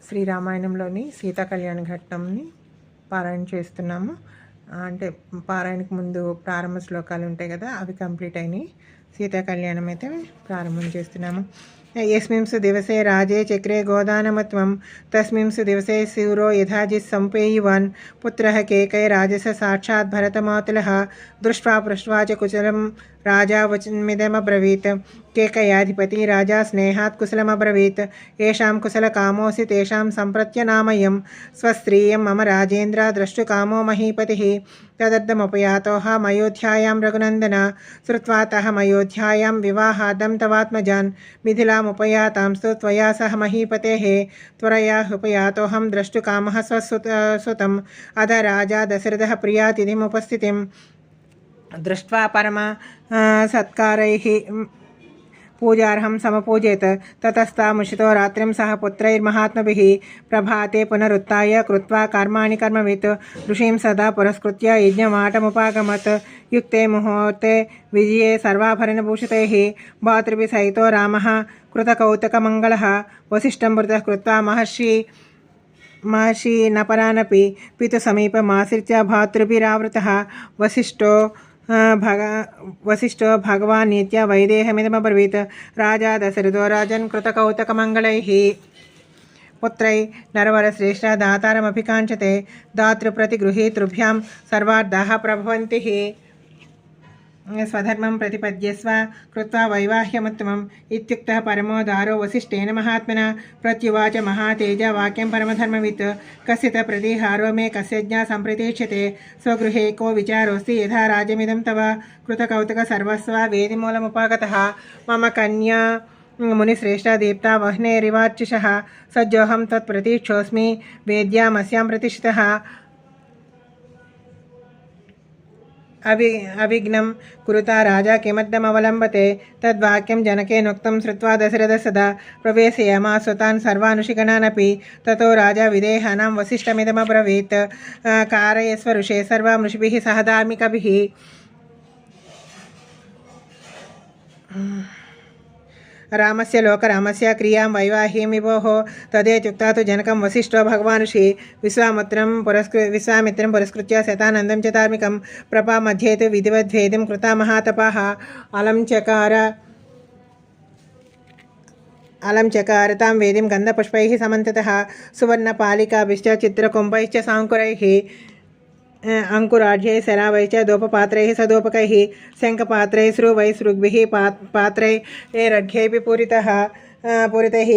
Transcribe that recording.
శ్రీరామాయణంలోని సీతా కళ్యాణ ఘట్టంని పారాయణ చేస్తున్నాము. అంటే పారాయణకు ముందు ప్రారంభ శ్లోకాలు ఉంటాయి కదా, అవి కంప్లీట్ అయినాయి. సీతా కళ్యాణం అయితే ప్రారంభం చేస్తున్నాము. యస్మింసు దివసే రాజే చక్రే గోదానమత్వం తస్మింసు దివసే శూరో యథాజిత్ సంపేయువాన్ పుత్రః కేకయ రాజస సాక్షాత్ భరతమాతులః దృష్ట్వా పృష్ట్వా చ కుశలం రాజా వచనమిదమబ్రవీత్ కేకయాధిపతి రాజా స్నేహాత్ కుశలమబ్రవీత్ ఏషాం కుశలకామోసి తేషాం సంప్రత్యనామయం స్వస్త్రీయం మమ రాజేంద్ర ద్రష్టుకామో మహీపతిః తదర్థముపయాతోః మయోధ్యాయాం రఘునందన శ్రుత్వాతః మయోధ్యాయాం వివాహాదం తవాత్మజాన్ మిథిలాముపయాతాంస్తు త్వయా సహ మహీపతేః త్వరయా ఉపయాతోహం ద్రష్టుకామः స్వసుతం అధ రాజా దశరథः ప్రియాతిథిముపస్థితిం దృష్ట్వా పరమ సత్కారైః పూజార్హం సమపూజేత్ తతస్తాముషితో రాత్రిం సహ పుత్రైర్మహాత్మభిః ప్రభాతే పునరుత్థాయ కృత్వా కర్మాణి కర్మవిత్ ఋషిం సదా పురస్కృత్య యజ్ఞమాటముపాగమత్ యుక్తే ముహూర్తే విజయే సర్వాభరణభూషితైః భాతృభిः సహితో రామः కృతకౌతుకమంగళः వసిష్ఠం మృతః కృత్వా మహర్షి నపరానపి పితుసమీపమాశ్రిత్య భాతృభిరావృతः వసిష్ఠో భగవానీత్య వైదేహమిదమబ్రవీత్ రాజా దశరథో రాజన్ కృతకౌతుకమంగళైః పుత్రై నరవరశ్రేష్ఠ దాతారమభికాంక్షతే దాతృప్రతిగృహీతృభ్యాం సర్వార్థాః ప్రభవంతిః స్వధర్మం ప్రతిపద్యస్వ కృత్వా వైవాహ్యముత్తమం ఇత్యుక్తః పరమో దారో వసిష్ఠేన మహాత్మనా ప్రత్యువాచ మహాతేజ వాక్యం పరమధర్మవిత్ కస్యత ప్రతిహారో మే కస్యజ్ఞా సంప్రతీక్ష్యతే స్వగృహే కో విచారోస్తి యథా రాజ్యమిదం తవ కృతకౌతుక సర్వస్వ వేదిమూలముపాగతః మమ కన్యా మునిశ్రేష్ఠ దీప్తా వహ్నేరివార్చిషః సజ్జోహం త్వత్ప్రతీక్షోస్మి వేద్యామస్యాం ప్రతిష్ఠితః అవిఘ్నం కురుతా రాజా కిమర్థమవలంబతే తద్వాక్యం జనకేనోక్తం శ్రుత్వా దశరథ సదా ప్రవేశయామాసుతాన్ సర్వానుషిగణానపి తతో రాజా విదేహానాం వసిష్ఠమిదమబ్రవీత్ కారయస్వ ఋషే సర్వా ఋషిభిః సహ ధార్మికభిః రామస్య లోకరామస్య క్రియాం వైవాహీం విభోః తదేత్యుక్తా తు జనకం వసిష్ఠో భగవానుషి విశ్వామిత్రం పురస్కృత్య శతానందం చ ధార్మికం ప్రభా మధ్యే తు విధివద్వేదిం కృతా మహాతపాః అలం చకార తాం వేదిం గంధపుష్పైః సమంతతః సువర్ణపాలికాభిశ్చ చిత్రకుంభైశ్చ సాంకురైః అంకురాఢ్యై శరావైశ్చ దోపపాత్రైః సదోపకైః శంఖపాత్రైः శ్రువైः సృగ్భిः పాత్రైः రఢ్యైః పూరితైః